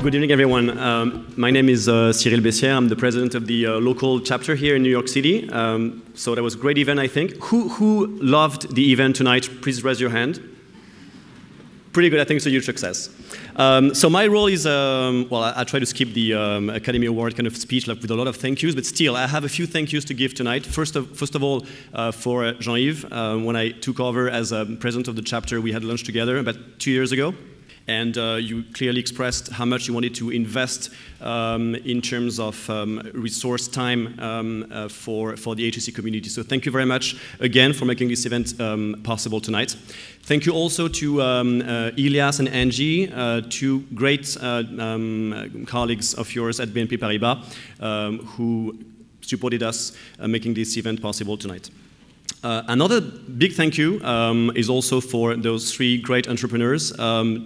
Good evening, everyone. My name is Cyrille Bessière. I'm the president of the local chapter here in New York City. So that was a great event, I think. Who loved the event tonight? Please raise your hand. Pretty good. I think it's a huge success. So my role is, well, I try to skip the Academy Award kind of speech with a lot of thank yous, but still, I have a few thank yous to give tonight. First of all, for Jean-Yves. When I took over as president of the chapter, we had lunch together about 2 years ago. And you clearly expressed how much you wanted to invest in terms of resource time for the HEC community. So thank you very much again for making this event possible tonight. Thank you also to Ilias and Angie, two great colleagues of yours at BNP Paribas who supported us making this event possible tonight. Another big thank you is also for those three great entrepreneurs,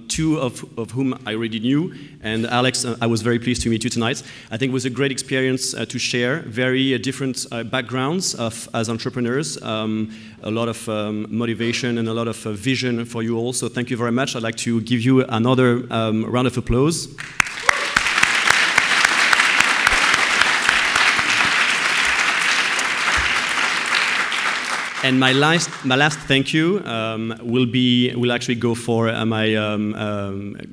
two of whom I already knew, and Alex, I was very pleased to meet you tonight. I think it was a great experience to share very different backgrounds as entrepreneurs, a lot of motivation and a lot of vision for you all, so thank you very much. I'd like to give you another round of applause. And my last thank you will actually go for my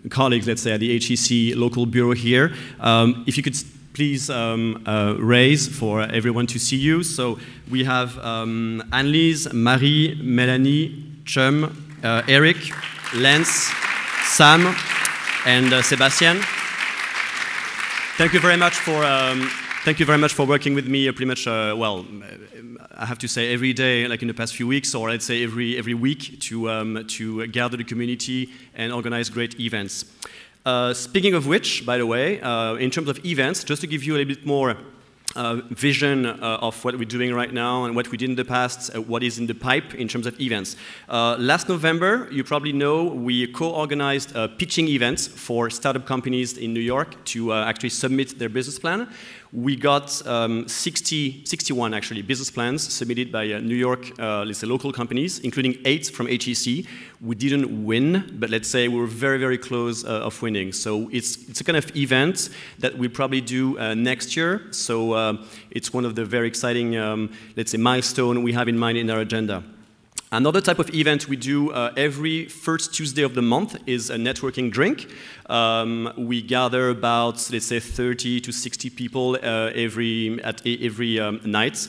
colleagues, let's say, at the HEC local bureau here. If you could please raise for everyone to see you. So we have Annelise, Marie, Melanie, Chum, Eric, Lance, Sam, and Sebastian. Thank you very much for. Thank you very much for working with me pretty much, well, I have to say every day, like in the past few weeks, or I'd say every week to gather the community and organize great events. Speaking of which, by the way, in terms of events, just to give you a little bit more vision of what we're doing right now and what we did in the past, what is in the pipe in terms of events. Last November, you probably know, we co-organized pitching events for startup companies in New York to actually submit their business plan. We got 61 actually business plans submitted by New York, let's say, local companies, including 8 from HEC. We didn't win, but let's say we were very, very close of winning. So it's a kind of event that we'll probably do next year. So it's one of the very exciting, let's say, milestone we have in mind in our agenda. Another type of event we do every first Tuesday of the month is a networking drink. We gather about, let's say, 30 to 60 people every night.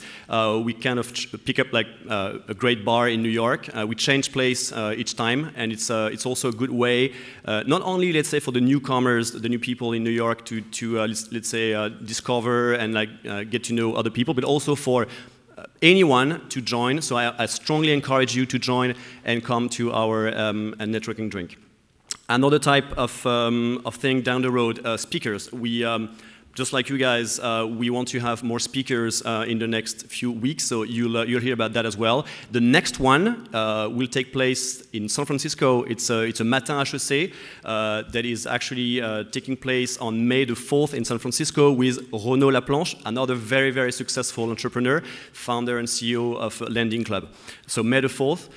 We kind of pick up like a great bar in New York. We change place each time, and it's also a good way, not only, let's say, for the newcomers, the new people in New York to let's say, discover and like get to know other people, but also for anyone to join. So I strongly encourage you to join and come to our networking drink. Another type of thing down the road, speakers. We, just like you guys, we want to have more speakers in the next few weeks, so you'll hear about that as well. The next one will take place in San Francisco. It's a Matin HEC that is actually taking place on May the 4th in San Francisco with Renaud Laplanche, another very, very successful entrepreneur, founder and CEO of Lending Club. So May the 4th,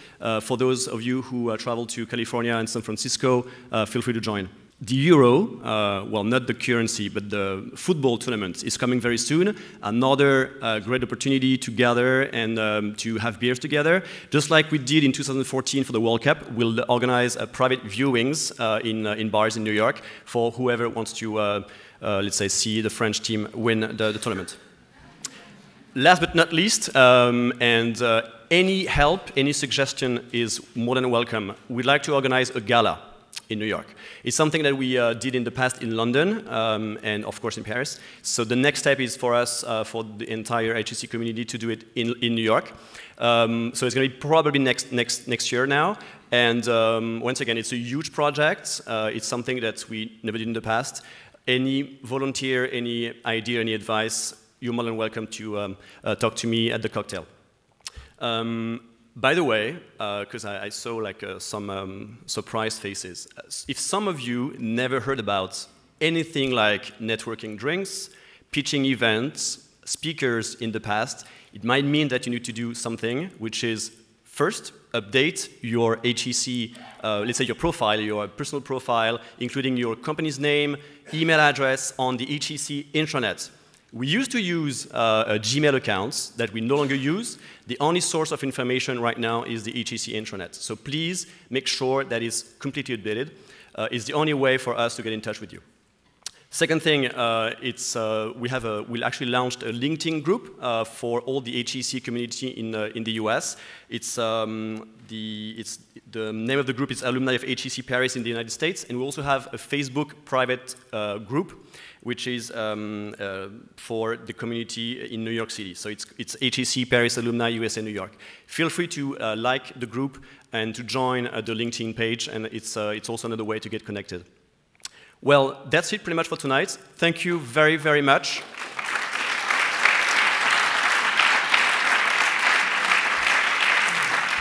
for those of you who travel to California and San Francisco, feel free to join. The Euro, well, not the currency, but the football tournament is coming very soon. Another great opportunity to gather and to have beers together. Just like we did in 2014 for the World Cup, we'll organize private viewings in bars in New York for whoever wants to, let's say, see the French team win the tournament. Last but not least, any help, any suggestion is more than welcome. We'd like to organize a gala in New York. It's something that we did in the past in London and of course in Paris. So the next step is for us, for the entire HEC community, to do it in New York. So it's going to be probably next year now. And once again, it's a huge project. It's something that we never did in the past. Any volunteer, any idea, any advice, you're more than welcome to talk to me at the cocktail. By the way, because I saw like some surprised faces, if some of you never heard about anything like networking drinks, pitching events, speakers in the past, it might mean that you need to do something, which is First, update your HEC, let's say your profile, your personal profile, including your company's name, email address on the HEC intranet. We used to use Gmail accounts that we no longer use. The only source of information right now is the HEC intranet. So please make sure that it's completely updated. It's the only way for us to get in touch with you. Second thing, we'll actually launched a LinkedIn group for all the HEC community in the US. The name of the group is Alumni of HEC Paris in the United States, and we also have a Facebook private group, which is for the community in New York City. So it's HEC Paris Alumni USA New York. Feel free to like the group and to join the LinkedIn page, and it's also another way to get connected. Well, that's it pretty much for tonight. Thank you very, very much.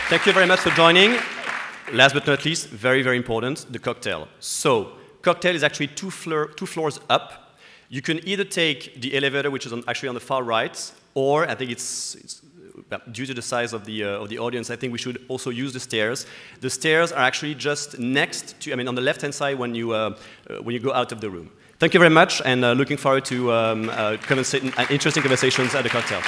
Thank you very much for joining. Last but not least, very, very important, the cocktail. So, cocktail is actually two floors up. You can either take the elevator, which is actually on the far right, or I think it's due to the size of the audience, I think we should also use the stairs. The stairs are actually just next to, on the left-hand side when you go out of the room. Thank you very much, and looking forward to interesting conversations at the cocktail.